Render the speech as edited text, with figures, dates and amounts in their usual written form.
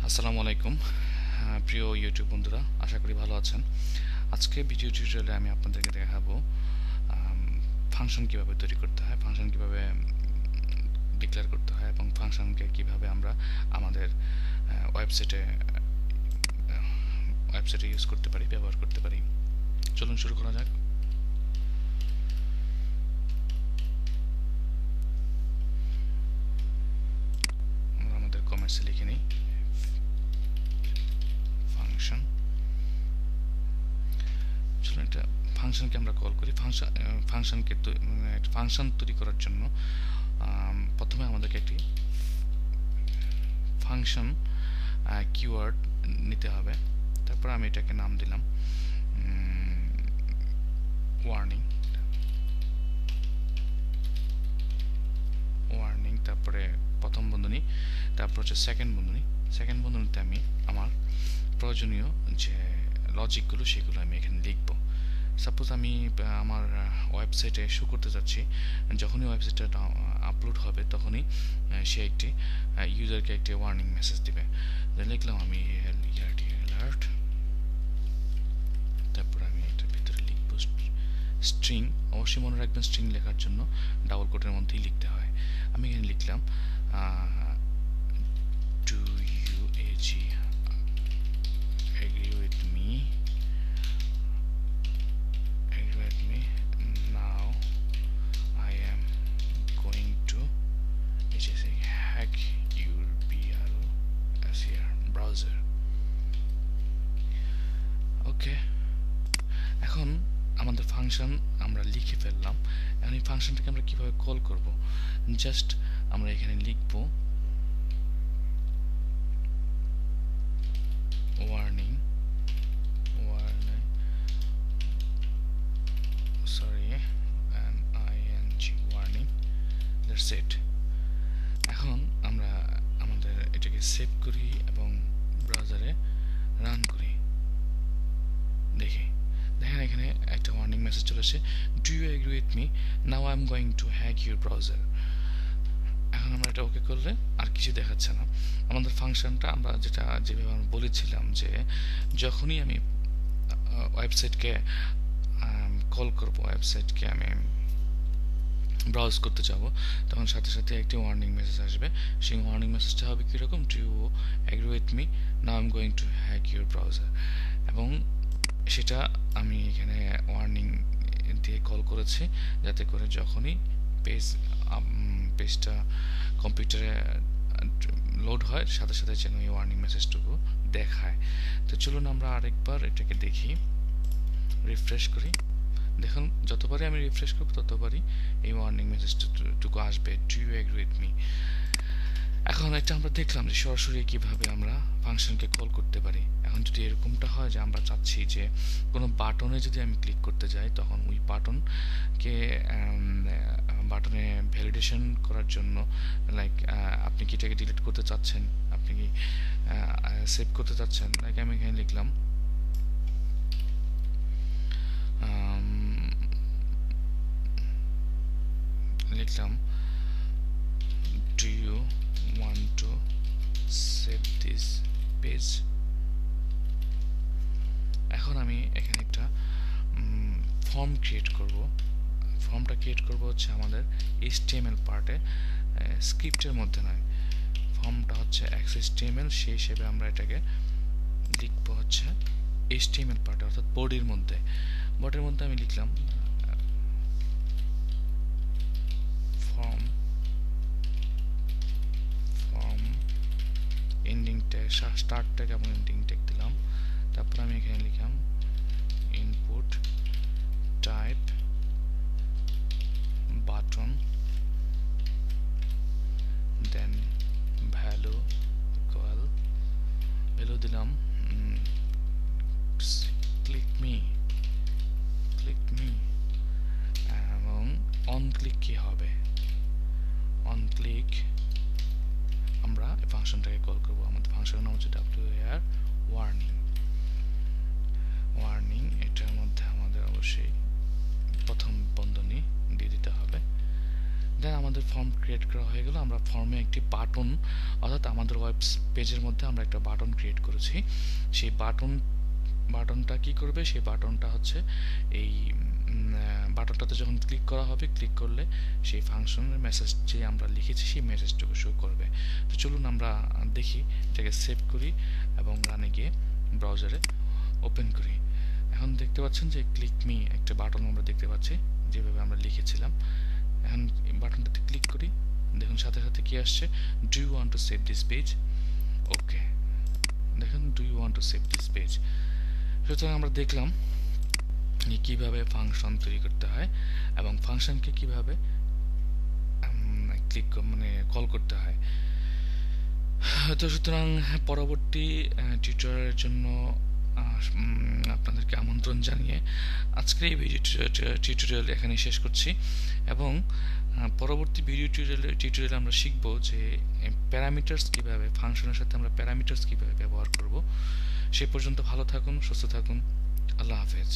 আসসালামু আলাইকুম প্রিয় ইউটিউব বন্ধুরা, আশা করি ভালো আছেন। আজকে ভিডিও টিউটোরিয়ালে আমি আপনাদেরকে দেখাবো ফাংশন কিভাবে তৈরি করতে হয়, ফাংশন কিভাবে ডিক্লেয়ার করতে হয় এবং ফাংশনকে কিভাবে আমরা আমাদের ওয়েবসাইটে ইউজ করতে পারি, ব্যবহার করতে পারি। চলুন শুরু করা যাক। আমরা আমাদের কমেন্টসে লিখে নিই ফাংশন। চলুন একটা ফাংশনকে আমরা কল করি। ফাংশন তৈরি করার জন্য প্রথমে আমাদেরকে একটি ফাংশন কিওয়ার্ড নিতে হবে। তারপর আমি এটাকে নাম দিলাম ওয়ার্নিং। তারপরে প্রথম বন্ধনী, তারপর হচ্ছে সেকেন্ড বন্ধনীতে আমি আমার প্রয়োজনীয় যে লজিকগুলো সেগুলো আমি এখানে লিখব। সাপোজ আমি আমার ওয়েবসাইটে শো করতে যাচ্ছি, যখনই ওয়েবসাইটটা আপলোড হবে তখনই সে একটি ইউজারকে একটি ওয়ার্নিং মেসেজ দিবে। লিখলাম আমি অ্যালার্ট। তারপর আমি এটার ভিতরে লিখব স্ট্রিং। অবশ্যই মনে রাখবেন, স্ট্রিং লেখার জন্য ডাবল কোটের মধ্যেই লিখতে হয়। আমি এখানে লিখলাম do you agree with me now I am going to hack your browser. ওকে, এখন আমাদের ফাংশন আমরা লিখে ফেললাম। এখন এই ফাংশনটাকে আমরা কিভাবে কল করব, জাস্ট আমরা এখানে লিখব ওয়ার্নিং দ্যাটস ইট। এখন আমরা আমাদের এটাকে সেভ করি এবং ব্রাউজারে রান করি। দেখেন এখানে একটা ওয়ার্নিং মেসেজ চলে আসে, do you agree with me now I am going to hack your browser. এখন আমরা এটা ওকে করলে আর কিছু দেখাচ্ছে না। আমাদের ফাংশনটা আমরা যেভাবে আমরা বলেছিলাম যে যখনই আমি ওয়েবসাইটকে কল করব, ওয়েবসাইটকে আমি ব্রাউজ করতে যাব, তখন সাথে সাথে একটি ওয়ার্নিং মেসেজ আসবে। সেই ওয়ার্নিং মেসেজটা হবে কীরকম, do you agree with me now I am going to hack your browser. এবং সেটা আমি এখানে ওয়ার্নিং দিয়ে কল করেছি, যাতে করে যখনই পেজটা কম্পিউটারে লোড হয় সাথে সাথে যেন এই ওয়ার্নিং মেসেজটুকু দেখায়। তো চলুন আমরা আরেকবার এটাকে দেখি, রিফ্রেশ করি। দেখুন যতবারই আমি রিফ্রেশ করব ততবারই এই ওয়ার্নিং মেসেজটুকু আসবে, do you agree with me. এখন এটা আমরা দেখলাম যে সরাসরি কিভাবে আমরা ফাংশনকে কল করতে পারি। এখন যদি এরকমটা হয় যে আমরা চাচ্ছি যে কোনো বাটনে যদি আমি ক্লিক করতে যাই, তখন ওই বাটনে ভ্যালিডেশন করার জন্য, লাইক আপনি কি এটাকে ডিলিট করতে চাচ্ছেন, আপনি কি সেভ করতে চাচ্ছেন, লাইক আমি এখানে লিখলাম do you want to save this page? এখন আমি এখানে একটা ফর্ম ক্রিয়েট করব। ফর্মটা ক্রিয়েট করব হচ্ছে আমাদের HTML পার্টে, স্ক্রিপ্টের মধ্যে নয়। ফর্মটা হচ্ছে XHTML, সেই হিসেবে আমরা এটাকে লিখব হচ্ছে HTML পার্টে, অর্থাৎ বডির মধ্যে আমি লিখলাম form ending tag, start tag এবং এন্ডিং ট্যাগ দিলাম। তারপর আমি এখানে লিখলাম ইনপুট টাইপ বাটন, দেন ভ্যালু দিলাম ক্লিক মি এবং অন ক্লিক কি হবে, অন ক্লিক আমরা এই ফাংশনটাকে কল করব। আমাদের ফাংশনের নাম হচ্ছে WAR ওয়ার্নিং। এটার মধ্যে আমাদের অবশ্যই আমাদের ফর্ম ক্রিয়েট করা হয়ে গেল। আমরা ফর্মে একটি বাটন, অর্থাৎ আমাদের ওয়েব পেজের মধ্যে আমরা একটা বাটন ক্রিয়েট করেছি। সেই বাটনটা কি করবে, সেই বাটনটা হচ্ছে এই বাটনটাতে যখন ক্লিক করা হবে, ক্লিক করলে সেই ফাংশনের মেসেজ যে আমরা লিখেছি সেই মেসেজটুকু শো করবে। তো চলুন আমরা দেখি, এটাকে সেভ করি এবং রানে গিয়ে ব্রাউজারে ওপেন করি। এখন দেখতে পাচ্ছেন যে ক্লিক মি একটা বাটন আমরা দেখতে পাচ্ছি, যেভাবে আমরা লিখেছিলাম। এখন বাটনটাতে ক্লিক করি, দেখুন সাথে সাথে কি আসছে, do you want to save this page. Okay, দেখুন do you want to save this page. সুতরাং আমরা দেখলাম কিভাবে ফাংশন তৈরি করতে হয় এবং ফাংশনকে কিভাবে কল করতে হয়। তো সুতরাং পরবর্তী টিউটোরিয়ালের জন্য আপনাদেরকে আমন্ত্রণ জানিয়ে আজকের এই ভিডিও টিউটোরিয়াল এখানে শেষ করছি এবং পরবর্তী ভিডিও টিউটোরিয়ালে আমরা শিখব যে প্যারামিটারস কিভাবে, ফাংশনের সাথে আমরা প্যারামিটারস কিভাবে ব্যবহার করব। সে পর্যন্ত ভালো থাকুন, সুস্থ থাকুন, আল্লাহ হাফেজ।